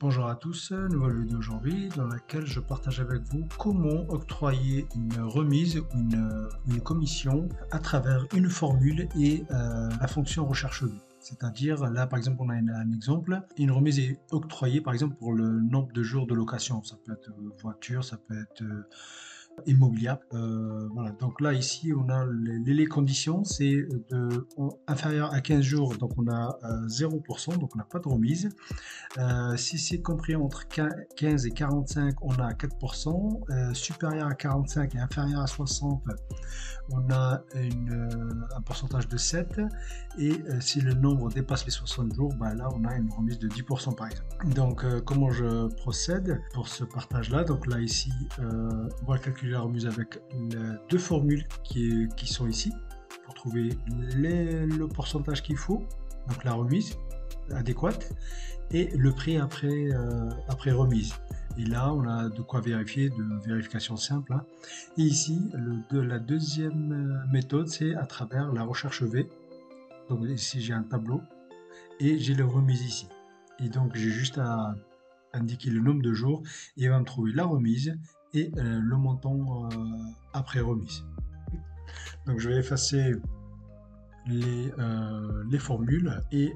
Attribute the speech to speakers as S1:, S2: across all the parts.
S1: Bonjour à tous, nouvelle vidéo aujourd'hui dans laquelle je partage avec vous comment octroyer une remise ou une commission à travers une formule et la fonction recherche vue. C'est-à-dire là par exemple on a un exemple, une remise est octroyée par exemple pour le nombre de jours de location, ça peut être voiture, ça peut être immobilière. Voilà. Donc là, ici, on a les conditions, c'est inférieur à 15 jours, donc on a 0%, donc on n'a pas de remise. Si c'est compris entre 15 et 45, on a 4%. Supérieur à 45 et inférieur à 60, on a un pourcentage de 7. Et si le nombre dépasse les 60 jours, bah là, on a une remise de 10% par exemple. Donc, comment je procède pour ce partage-là? Donc là, ici, on va calculer la remise avec deux formules qui sont ici pour trouver le pourcentage qu'il faut, donc la remise adéquate et le prix après remise. Et là, on a de quoi vérifier, de vérification simple. Hein. Et ici, la deuxième méthode, c'est à travers la recherche V. Donc ici, j'ai un tableau et j'ai les remises ici. Et donc, j'ai juste à indiquer le nombre de jours et il va me trouver la remise et le montant après remise. Donc, je vais effacer les formules et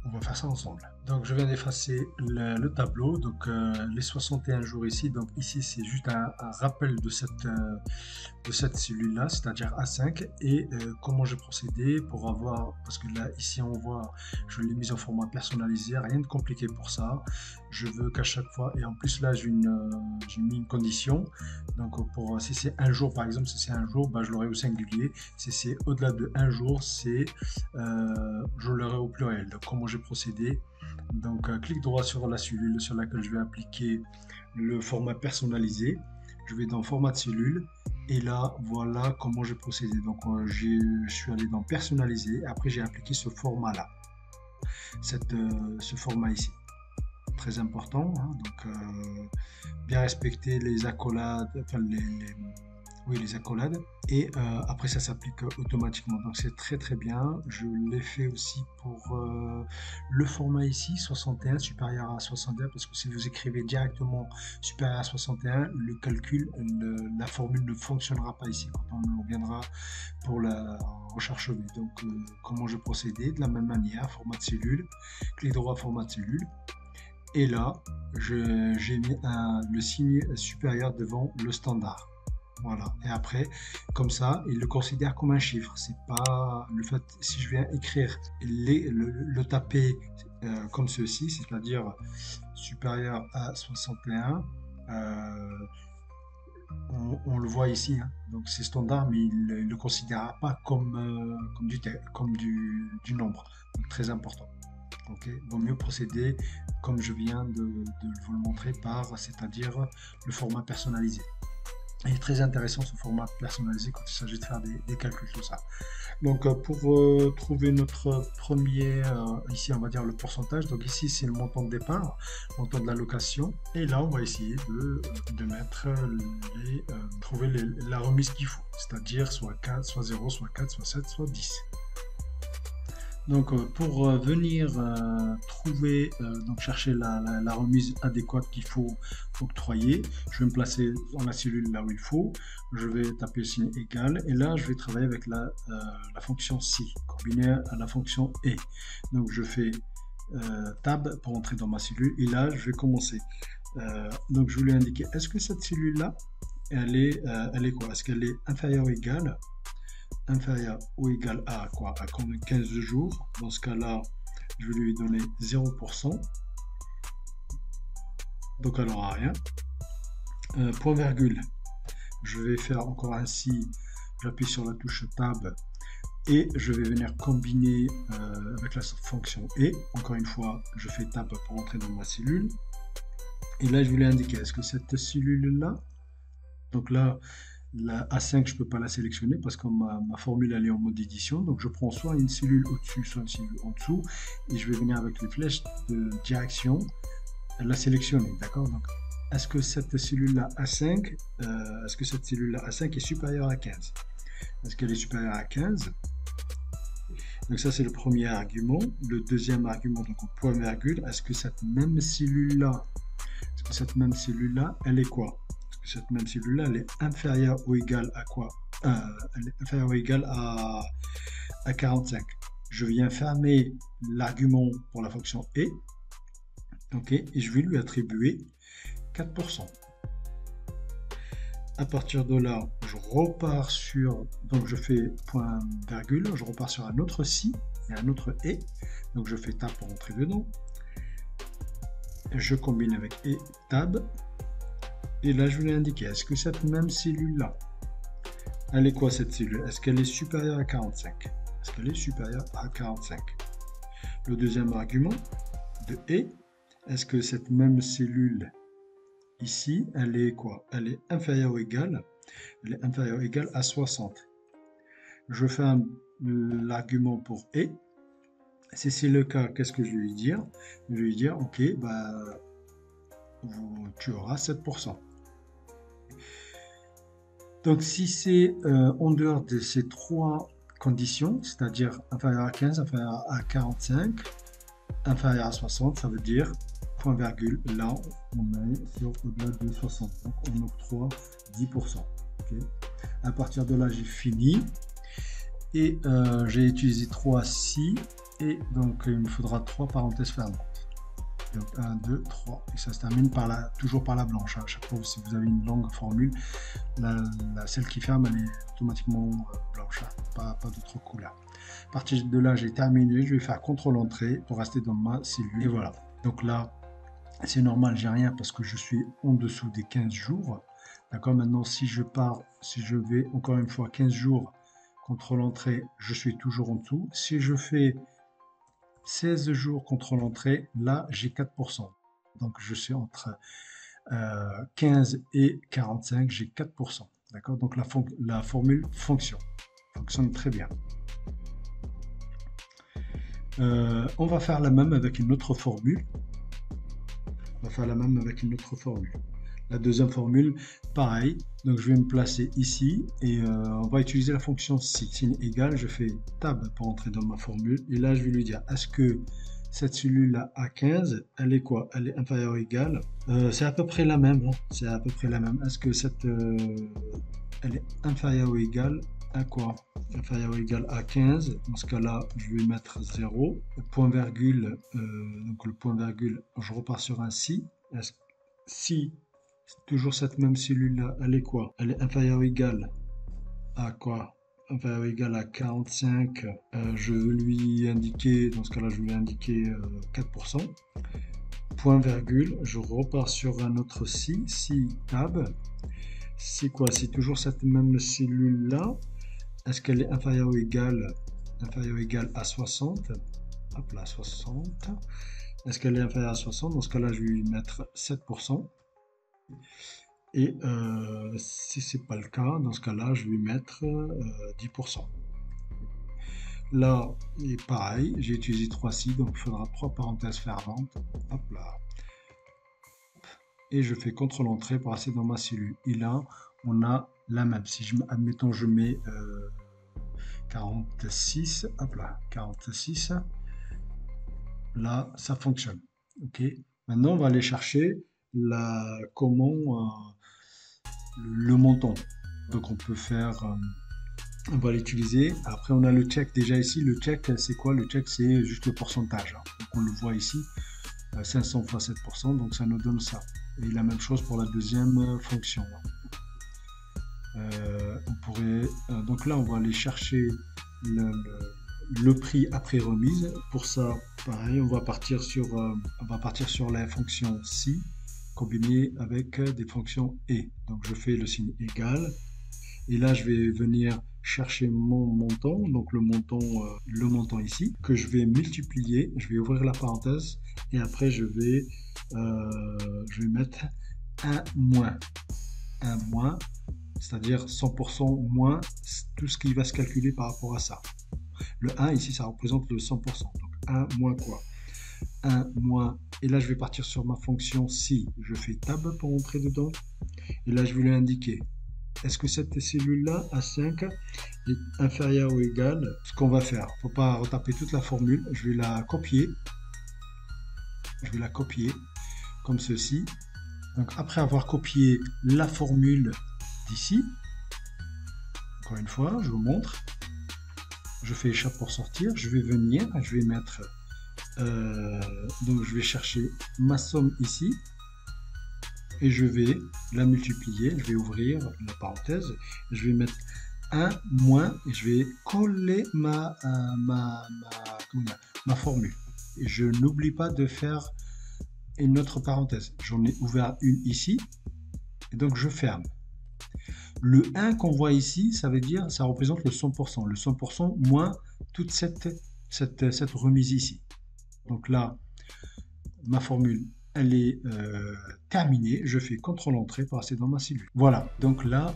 S1: on va faire ça ensemble. Donc je viens d'effacer le tableau, donc les 61 jours ici, donc ici c'est juste un rappel de cette cellule là, c'est-à-dire A5 et comment j'ai procédé pour avoir, parce que là ici on voit, je l'ai mis en format personnalisé, rien de compliqué pour ça, je veux qu'à chaque fois, et en plus là j'ai mis une condition, donc pour si c'est un jour par exemple, si c'est un jour, bah, je l'aurai au singulier, si c'est au-delà de un jour, c'est je l'aurai au pluriel. Donc comment j'ai procédé, donc clic droit sur la cellule sur laquelle je vais appliquer le format personnalisé, je vais dans format de cellule et là voilà comment j'ai procédé. Donc je suis allé dans personnaliser, après j'ai appliqué ce format là, ce format ici, très important, hein, donc bien respecter les accolades, enfin les accolades, et après ça s'applique automatiquement, donc c'est très bien. Je l'ai fait aussi pour le format ici 61 supérieur à 61, parce que si vous écrivez directement supérieur à 61, le calcul, la formule ne fonctionnera pas ici quand on reviendra pour la recherche V. Donc comment je procédais, de la même manière, format de cellule, clic droit format de cellule, et là j'ai mis le signe supérieur devant le standard. Voilà. Et après, comme ça, il le considère comme un chiffre. C'est pas le fait, si je viens écrire le taper comme ceci, c'est-à-dire supérieur à 61, on le voit ici, hein. Donc c'est standard, mais il ne le considérera pas comme du nombre. Donc très important. Okay. Vaut mieux procéder comme je viens de vous le montrer c'est-à-dire le format personnalisé. Il est très intéressant ce format personnalisé quand il s'agit de faire des calculs, tout ça. Donc pour trouver notre premier, ici on va dire le pourcentage, donc ici c'est le montant de départ, le montant de la location, et là on va essayer de mettre trouver la remise qu'il faut, c'est-à-dire soit 4, soit 0, soit 4, soit 7, soit 10. Donc pour venir trouver, donc chercher la remise adéquate qu'il faut octroyer, je vais me placer dans la cellule là où il faut, je vais taper le signe égal et là je vais travailler avec la fonction si combinée à la fonction et. Donc je fais tab pour entrer dans ma cellule et là je vais commencer. Donc je voulais indiquer, est-ce que cette cellule là elle est quoi? Est-ce qu'elle est inférieure ou égale à quoi? À 15 jours. Dans ce cas-là, je vais lui donner 0%. Donc elle n'aura rien. Point virgule. Je vais faire encore ainsi. J'appuie sur la touche Tab et je vais venir combiner avec la fonction et. Encore une fois, je fais Tab pour entrer dans ma cellule. Et là, je voulais indiquer, est-ce que cette cellule-là, donc là, la A5, je ne peux pas la sélectionner parce que ma formule elle est en mode édition. Donc je prends soit une cellule au-dessus, soit une cellule en dessous. Et je vais venir avec les flèches de direction la sélectionner. D'accord? Donc est-ce que cette cellule-là A5, est supérieure à 15? Est-ce qu'elle est supérieure à 15? Donc ça, c'est le premier argument. Le deuxième argument, donc au point virgule, est-ce que cette même cellule-là, elle est quoi? Est-ce que cette même cellule-là, elle est inférieure ou égale à quoi? Elle est inférieure ou égale à 45. Je viens fermer l'argument pour la fonction e, ok, et je vais lui attribuer 4%. À partir de là, je repars sur, donc je fais point virgule, je repars sur un autre si et un autre et, donc je fais tab pour entrer dedans, je combine avec et tab, et là je vais lui indiquer, est-ce que cette même cellule là, elle est quoi cette cellule? Est-ce qu'elle est supérieure à 45? Est-ce qu'elle est supérieure à 45? Le deuxième argument de et, est-ce que cette même cellule ici, elle est quoi? Elle est inférieure ou égale? Elle est inférieure ou égale à 60. Je fais l'argument pour et. Si c'est le cas, qu'est-ce que je vais lui dire? Je vais lui dire, ok, bah, tu auras 7%. Donc si c'est en dehors de ces trois conditions, c'est-à-dire inférieur à 15, inférieur à 45, inférieur à 60, ça veut dire point virgule, là on est sur au-delà de 60, donc on octroie 10%. Okay. À partir de là j'ai fini et j'ai utilisé 3 si et donc il me faudra 3 parenthèses fermantes. Donc 1, 2, 3 et ça se termine par toujours par la blanche. À chaque fois si vous avez une longue formule, celle qui ferme elle est automatiquement blanche, pas d'autre couleur. À partir de là j'ai terminé, je vais faire CTRL entrée pour rester dans ma cellule et voilà. Donc là c'est normal, j'ai rien parce que je suis en dessous des 15 jours. D'accord, maintenant si je vais encore une fois 15 jours, CTRL entrée, je suis toujours en dessous. Si je fais 16 jours CTRL entrée, là j'ai 4%. Donc je suis entre 15 et 45, j'ai 4%. D'accord, donc la formule fonctionne très bien. On va faire la même avec une autre formule. La deuxième formule, pareil. Donc je vais me placer ici et on va utiliser la fonction si. Signe égal, je fais tab pour entrer dans ma formule. Et là, je vais lui dire, est-ce que cette cellule-là à 15, elle est quoi? Elle est inférieure ou égale? C'est à peu près la même. Hein. C'est à peu près la même. Est-ce que elle est inférieure ou égale à quoi? Inférieur ou égal à 15, dans ce cas-là, je vais mettre 0, point virgule, donc le point virgule, je repars sur un si. Si toujours cette même cellule-là, elle est quoi? Elle est inférieure ou égale à quoi? Inférieure ou égale à 45, je vais lui indiquer, dans ce cas-là, je vais lui indiquer 4%. Point virgule, je repars sur un autre si tab. C'est quoi? C'est toujours cette même cellule-là. Est-ce qu'elle est inférieure ou égale à 60? Hop là, 60. Est-ce qu'elle est inférieure à 60? Dans ce cas-là, je vais lui mettre 7%. Et si ce n'est pas le cas, dans ce cas-là, je vais lui mettre 10%. Là, et pareil, j'ai utilisé 3 si, donc il faudra 3 parenthèses fermantes. Hop là. Et je fais CTRL entrée pour passer dans ma cellule. Et là, on a la même. Si admettons, je mets 46, hop là, 46, là, ça fonctionne. Ok. Maintenant, on va aller chercher le montant. Donc, on peut faire, on va l'utiliser. Après, on a le check déjà ici. Le check, c'est quoi? Le check, c'est juste le pourcentage. Donc, on le voit ici, 500 fois 7%, donc ça nous donne ça. Et la même chose pour la deuxième fonction. On pourrait, donc là, on va aller chercher le prix après remise. Pour ça, pareil, on va partir sur la fonction si combinée avec des fonctions et. Donc, je fais le signe égal. Et là, je vais venir chercher mon montant, donc le montant ici, que je vais multiplier. Je vais ouvrir la parenthèse et après, je vais mettre un moins, c'est-à-dire 100% moins tout ce qui va se calculer par rapport à ça. Le 1 ici, ça représente le 100%. Donc 1 moins quoi? 1 moins, et là je vais partir sur ma fonction si, je fais tab pour entrer dedans, et là je vais lui indiquer est-ce que cette cellule-là, A5, est inférieure ou égale? Ce qu'on va faire, il ne faut pas retaper toute la formule. Je vais la copier. Je vais la copier comme ceci. Donc après avoir copié la formule d'ici, encore une fois, je vous montre. Je fais échappe pour sortir. Je vais venir, je vais mettre... donc je vais chercher ma somme ici. Et je vais la multiplier, je vais ouvrir la parenthèse, je vais mettre 1 moins, et je vais coller ma formule. Et je n'oublie pas de faire une autre parenthèse. J'en ai ouvert une ici, et donc je ferme. Le 1 qu'on voit ici, ça veut dire, ça représente le 100%. Le 100% moins toute cette remise ici. Donc là, ma formule, elle est terminée. Je fais CTRL-Entrée pour passer dans ma cellule. Voilà, donc là,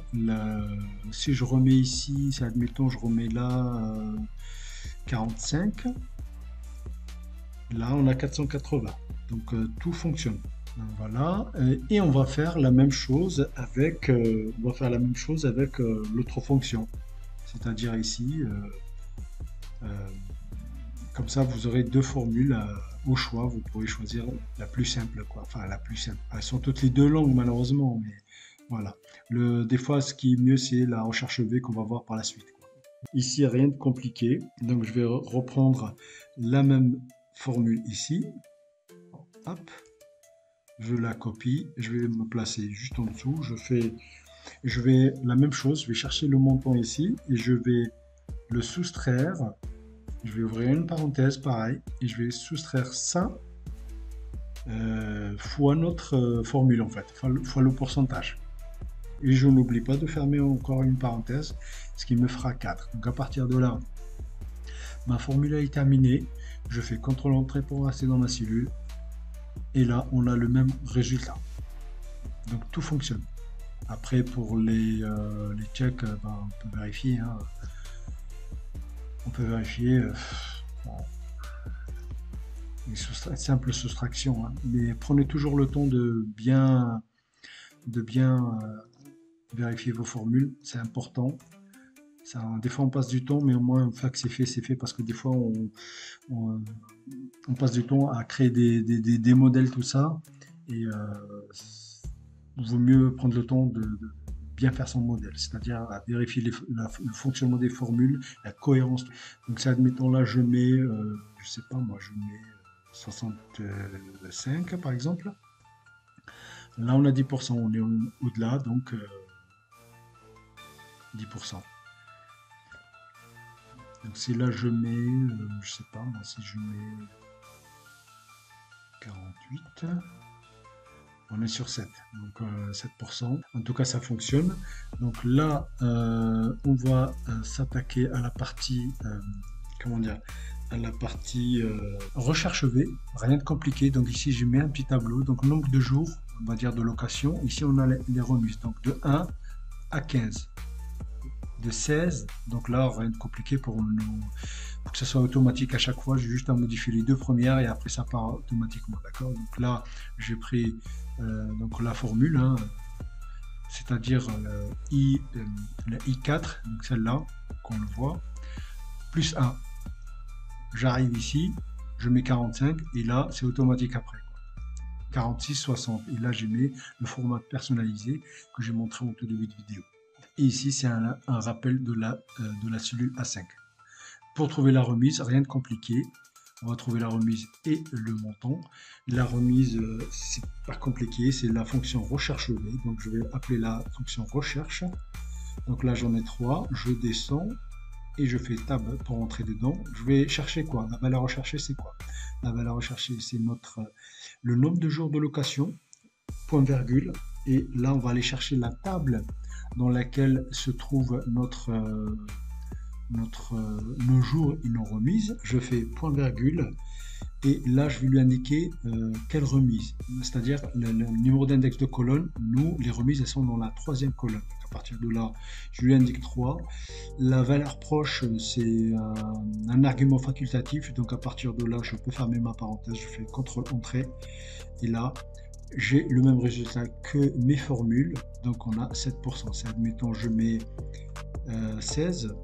S1: si je remets ici, admettons, je remets là 45. Là, on a 480. Donc, tout fonctionne. Donc, voilà, et on va faire la même chose avec, l'autre fonction. C'est-à-dire ici, comme ça, vous aurez deux formules au choix. Vous pourrez choisir la plus simple, quoi. Enfin, la plus simple. Elles sont toutes les deux longues, malheureusement, mais voilà. Des fois, ce qui est mieux, c'est la recherche V qu'on va voir par la suite, quoi. Ici, rien de compliqué. Donc, je vais reprendre la même formule ici. Hop. Je la copie. Je vais me placer juste en dessous. Je vais la même chose. Je vais chercher le montant ici et je vais le soustraire. Je vais ouvrir une parenthèse, pareil, et je vais soustraire ça fois notre formule, en fait, fois le pourcentage. Et je n'oublie pas de fermer encore une parenthèse, ce qui me fera 4. Donc à partir de là, ma formule est terminée. Je fais CTRL-Entrée pour rester dans ma cellule. Et là, on a le même résultat. Donc tout fonctionne. Après, pour les checks, on peut vérifier. Hein. On peut vérifier les simples soustractions, hein. Mais prenez toujours le temps de bien vérifier vos formules, c'est important. Des fois on passe du temps, mais au moins une fois que c'est fait parce que des fois on passe du temps à créer des modèles, tout ça, et il vaut mieux prendre le temps de bien faire son modèle, c'est-à-dire à vérifier le fonctionnement des formules, la cohérence. Donc ça, admettons là, je mets, je sais pas moi, je mets 65 par exemple. Là on a 10%, on est au-delà, donc 10%. Donc si là je mets, je sais pas moi, si je mets 48, on est sur 7, donc 7%. En tout cas, ça fonctionne. Donc là, on va s'attaquer à la partie, comment dire, à la partie recherche V. Rien de compliqué. Donc ici, je mets un petit tableau. Donc nombre de jours, on va dire de location. Ici, on a les remises. Donc de 1 à 15. De 16, donc là, rien de compliqué pour que ce soit automatique à chaque fois. J'ai juste à modifier les deux premières et après ça part automatiquement, d'accord. Donc là, j'ai pris donc la formule, hein, c'est-à-dire la I4, donc celle-là, qu'on le voit, plus 1. J'arrive ici, je mets 45 et là, c'est automatique après. 46, 60. Et là, j'ai mis le format personnalisé que j'ai montré au tout début de vidéo. Et ici, c'est un rappel de la cellule A5. Pour trouver la remise, rien de compliqué. On va trouver la remise et le montant. La remise, c'est pas compliqué, c'est la fonction recherche V. Donc, je vais appeler la fonction recherche. Donc là, j'en ai 3. Je descends et je fais tab pour entrer dedans. Je vais chercher quoi? La valeur recherchée, c'est quoi? La valeur recherchée, c'est le nombre de jours de location, point virgule. Et là, on va aller chercher la table dans laquelle se trouve nos jours et nos remises. Je fais point virgule et là je vais lui indiquer quelle remise, c'est-à-dire le numéro d'index de colonne. Nous, les remises, elles sont dans la 3e colonne. Donc à partir de là, je lui indique 3. La valeur proche, c'est un argument facultatif, donc à partir de là, je peux fermer ma parenthèse, je fais CTRL-Entrée et là j'ai le même résultat que mes formules, donc on a 7%. Si admettons je mets 16,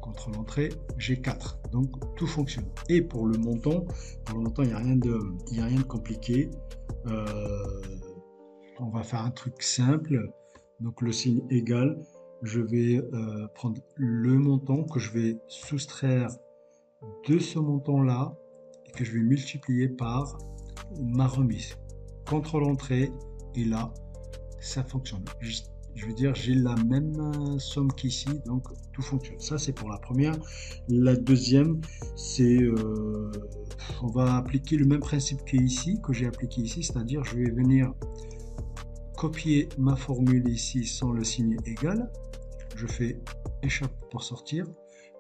S1: contrôle entrée, j'ai 4. Donc tout fonctionne. Et pour le montant, il n'y a rien de compliqué. On va faire un truc simple. Donc le signe égal, je vais prendre le montant que je vais soustraire de ce montant-là et que je vais multiplier par ma remise. Contrôle entrée, et là, ça fonctionne. Je veux dire, j'ai la même somme qu'ici, donc tout fonctionne. Ça, c'est pour la première. La deuxième, c'est on va appliquer le même principe qu'ici, que j'ai appliqué ici, c'est-à-dire je vais venir copier ma formule ici sans le signe égal. Je fais échappe pour sortir.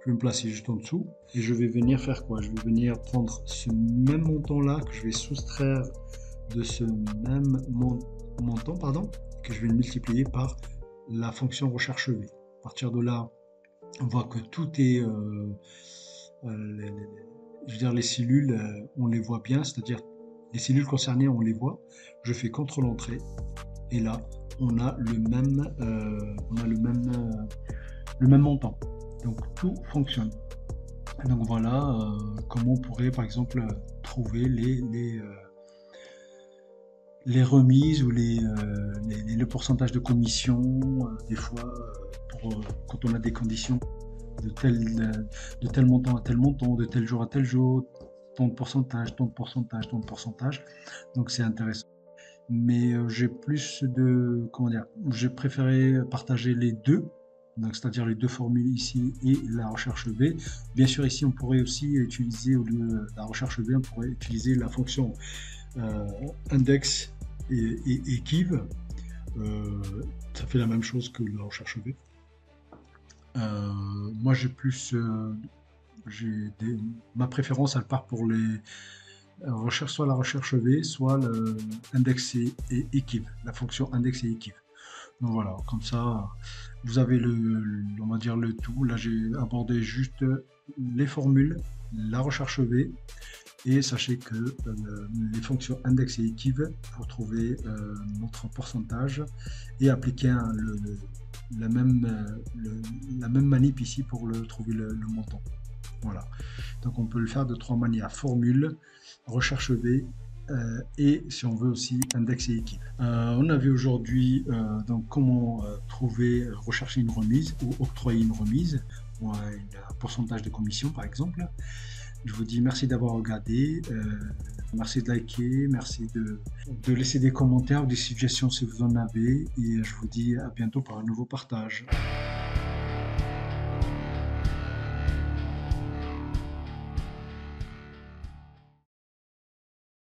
S1: Je vais me placer juste en dessous et je vais venir faire quoi? Je vais venir prendre ce même montant-là que je vais soustraire de ce même montant, que je vais le multiplier par la fonction recherche V. À partir de là, on voit que tout est, je veux dire, les cellules, on les voit bien, c'est-à-dire les cellules concernées, on les voit. Je fais CTRL entrée et là, on a le même montant. Donc tout fonctionne. Donc voilà comment on pourrait par exemple trouver les remises ou le pourcentage de commission des fois quand on a des conditions de tel montant à tel montant, de tel jour à tel jour, tant de pourcentage, tant de pourcentage, tant de pourcentage. Donc c'est intéressant. Mais j'ai plus de, comment dire, j'ai préféré partager les deux, donc c'est-à-dire les deux formules ici et la recherche V. Bien sûr, ici on pourrait aussi utiliser, au lieu de la recherche V, on pourrait utiliser la fonction index et equiv. Ça fait la même chose que la recherche V. Moi j'ai plus, ma préférence, elle part pour les recherche, soit la recherche V, soit l'index et equiv, la fonction index et equiv. Donc voilà, comme ça, vous avez on va dire le tout. Là, j'ai abordé juste les formules, la recherche V, et sachez que les fonctions index et equiv pour trouver notre pourcentage et appliquer la même manip ici pour trouver le montant. Voilà, donc on peut le faire de trois manières: formule, recherche V et si on veut aussi index et equiv. On a vu aujourd'hui donc comment trouver, rechercher une remise ou octroyer une remise ou un pourcentage de commission par exemple. Je vous dis merci d'avoir regardé, merci de liker, merci de laisser des commentaires ou des suggestions si vous en avez, et je vous dis à bientôt pour un nouveau partage.